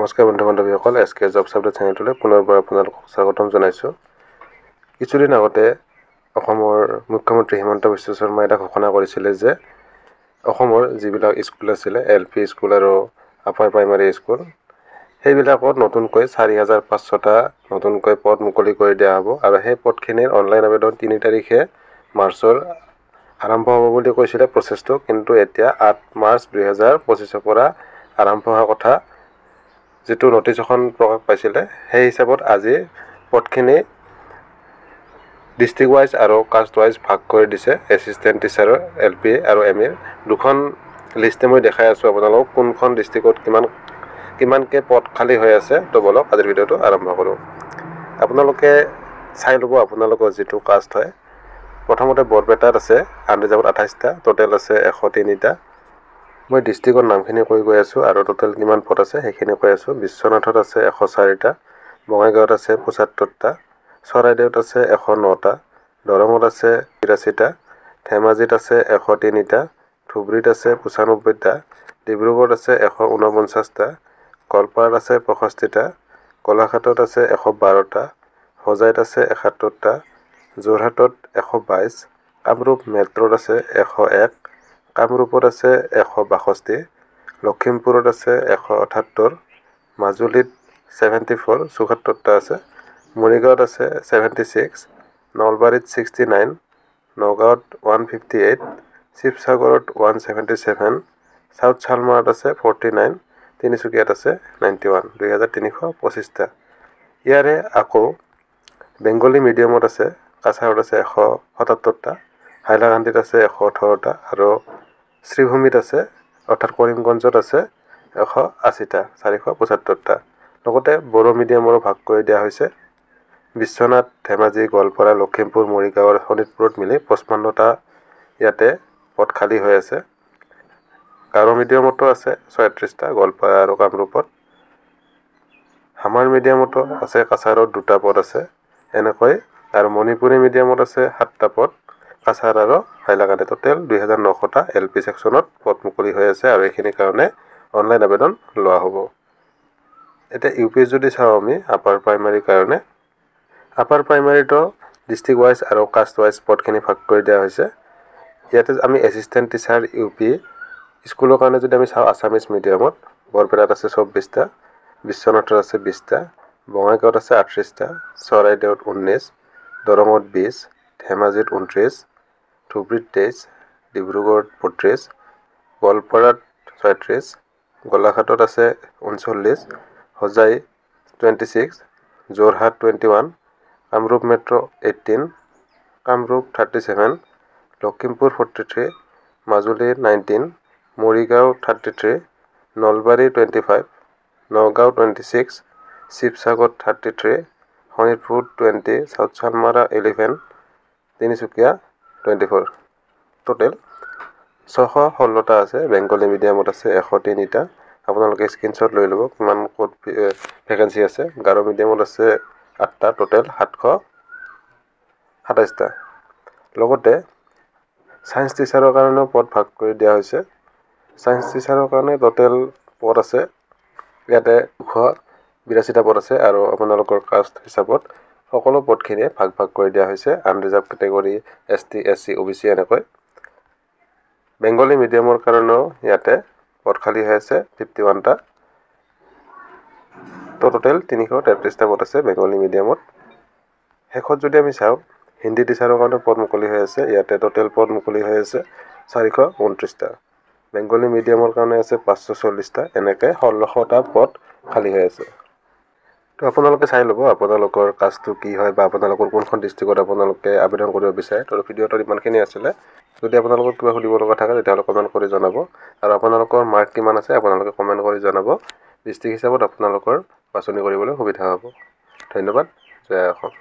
নমস্কাৰ বন্ধু বান্ধৱীসকল, SK job update চেনেলটোলৈ পুনৰবাৰ আপোনালোকক স্বাগতম জনাইছোঁ। কিছুদিন আগতে অসমৰ মুখ্যমন্ত্ৰী হিমন্ত বিশ্ব শৰ্মাই এটা ঘোষণা কৰিছিলে যে অসমৰ যিবিলাক স্কুল আছিলে LP স্কুল আৰু আপাৰ প্ৰাইমাৰী স্কুল, সেইবিলাকত নতুনকৈ 4,500টা নতুনকৈ পদ মুকলি কৰি দিয়া হ'ব আৰু সেই পদখিনিৰ অনলাইন আবেদন 3 তাৰিখে মাৰ্চৰ আৰম্ভ হ'ব বুলি কৈছিলে প্ৰচেছটো, কিন্তু এতিয়া 8 মাৰ্চ 2025ৰ পৰা আৰম্ভ হোৱাৰ কথা যিটো নটিছ এখন প্ৰকাশ পাইছিলে, সেই হিচাপত আজি পদখিনি ডিষ্ট্ৰিক্ট ৱাইজ আৰু কাষ্ট ৱাইজ ভাগ কৰি দিছে। এছিষ্টেণ্ট টিচাৰৰ LP আৰু ME দুখন লিষ্টে মই দেখাই আছোঁ আপোনালোকক কোনখন ডিষ্ট্ৰিক্টত কিমানকৈ পদ খালী হৈ আছে। তো বলক আজিৰ ভিডিঅ'টো আৰম্ভ কৰোঁ। আপোনালোকে চাই ল'ব আপোনালোকৰ যিটো কাষ্ট হয়। প্ৰথমতে বৰপেটাত আছে আনৰিজাৰ্ভত 28টা, টোটেল আছে 103টা। মই ডিষ্ট্ৰিক্টৰ নামখিনি গৈ আছোঁ আৰু টোটেল কিমান পদ আছে সেইখিনি কৈ আছোঁ। বিশ্বনাথত আছে 104টা, বঙাইগাঁৱত আছে 75টা, চৰাইদেউত আছে 109টা, দৰঙত আছে 82টা, ধেমাজিত আছে 103টা, ধুবুৰীত আছে 95টা, ডিব্ৰুগড়ত আছে 149টা, গোৱালপাৰাত আছে 65টা, গোলাঘাটত আছে 112টা, হোজাইত আছে 71টা, যোৰহাটত 122, কামৰূপ মেট্ৰত আছে 101, কামৰূপত আছে 162, লখিমপুৰত আছে 178, মাজুলীত 74, 74টা আছে, মৰিগাঁৱত আছে 76, নলবাৰীত 69, নগাঁৱত 158, শিৱসাগৰত 177, চাউথ চালমাৰত আছে 49, তিনিচুকীয়াত আছে 91, 2,325টা। ইয়াৰে আকৌ বেংগলী মিডিয়ামত আছে কাছাৰত আছে 177টা, হাইলাকান্দিত আছে 118টা আৰু শ্ৰীভূমিত আছে অৰ্থাৎ কৰিমগঞ্জত আছে 180টা, 475টা। লগতে বড়ো মিডিয়ামৰো ভাগ কৰি দিয়া হৈছে। বিশ্বনাথ, ধেমাজি, গোৱালপাৰা, লখিমপুৰ, মৰিগাঁও আৰু শোণিতপুৰত মিলি 55টা ইয়াতে পদ খালী হৈ আছে। গাৰো মিডিয়ামতো আছে 36টা, গোৱালপাৰা আৰু কামৰূপত। হামাৰ মিডিয়ামতো আছে কাছাৰত 2টা পদ আছে এনেকৈ, আৰু মণিপুৰী মিডিয়ামত আছে 7টা পদ কাছাৰ আৰু হাইলাকান্দি। টোটেল 2,900টা LP ছেকশ্যনত পদ মুকলি হৈ আছে আৰু এইখিনিৰ কাৰণে অনলাইন আবেদন লোৱা হ'ব। এতিয়া UP যদি চাওঁ আমি আপাৰ প্ৰাইমাৰীৰ কাৰণে, আপাৰ প্ৰাইমাৰীটো ডিষ্ট্ৰিক্ট ৱাইজ আৰু কাষ্ট ৱাইজ পদখিনি ভাগ কৰি দিয়া হৈছে। ইয়াতে আমি এছিষ্টেণ্ট টিচাৰ UP স্কুলৰ কাৰণে যদি আমি চাওঁ আছামিজ মিডিয়ামত, বৰপেটাত আছে 24টা, বিশ্বনাথত আছে 20টা, বঙাইগাঁৱত আছে 38টা, চৰাইদেউত 19, দৰঙত 20, ধেমাজিত 29, ধুবুৰীত 23, ডিব্ৰুগড়ত 32, গোৱালপাৰাত 36, গোলাঘাটত আছে 39, Hojai 26, Jorhat 21, Kamrup metro 18, Kamrup 37, Lakhimpur 43, Majuli 19, Morigaon 33, Nalbari 25, Nagaon 26, Sivasagar 33, Sonitpur 20, south Salmara 11, Tinsukia 24। Total 616টা আছে। বেংগলী মিডিয়ামত আছে 103টা। আপোনালোকে স্ক্ৰীনশ্বট লৈ ল'ব কিমান ক'ত ভেকেঞ্চি আছে। গাৰো মিডিয়ামত আছে 8টা, টোটেল 727টা। লগতে ছায়েন্স টিচাৰৰ কাৰণেও পদ ভাগ কৰি দিয়া হৈছে। ছায়েন্স টিচাৰৰ কাৰণে টোটেল পদ আছে ইয়াতে 282টা পদ আছে আৰু আপোনালোকৰ কাষ্ট হিচাপত সকলো পদখিনিয়ে ভাগ কৰি দিয়া হৈছে। Unreserved category, ST, SC, OBC এনেকৈ। বেংগলী মিডিয়ামৰ কাৰণেও ইয়াতে পদ খালী হৈ আছে 51টা। তো টোটেল 333টা পদ আছে বেংগলী মিডিয়ামত। শেষত যদি আমি চাওঁ হিন্দী টিচাৰৰ কাৰণে পদ মুকলি হৈ আছে। ইয়াতে টোটেল পদ মুকলি হৈ আছে 429টা। বেংগলী মিডিয়ামৰ কাৰণে আছে 540টা। এনেকৈ 16টা পদ খালী হৈ আছে। তো আপোনালোকে চাই ল'ব আপোনালোকৰ কাষ্টটো কি হয় বা আপোনালোকৰ কোনখন ডিষ্ট্ৰিক্টত আপোনালোকে আবেদন কৰিব বিচাৰে। তো ভিডিঅ'টোত ইমানখিনি আছিলে। যদি আপোনালোকৰ কিবা সুধিব লগা থাকে তেতিয়াহ'লে কমেণ্ট কৰি জনাব, আৰু আপোনালোকৰ মাৰ্ক কিমান আছে আপোনালোকে কমেণ্ট কৰি জনাব। ডিষ্ট্ৰিক্ট হিচাপত আপোনালোকৰ বাছনি কৰিবলৈ সুবিধা হ'ব। ধন্যবাদ। জয় অসম।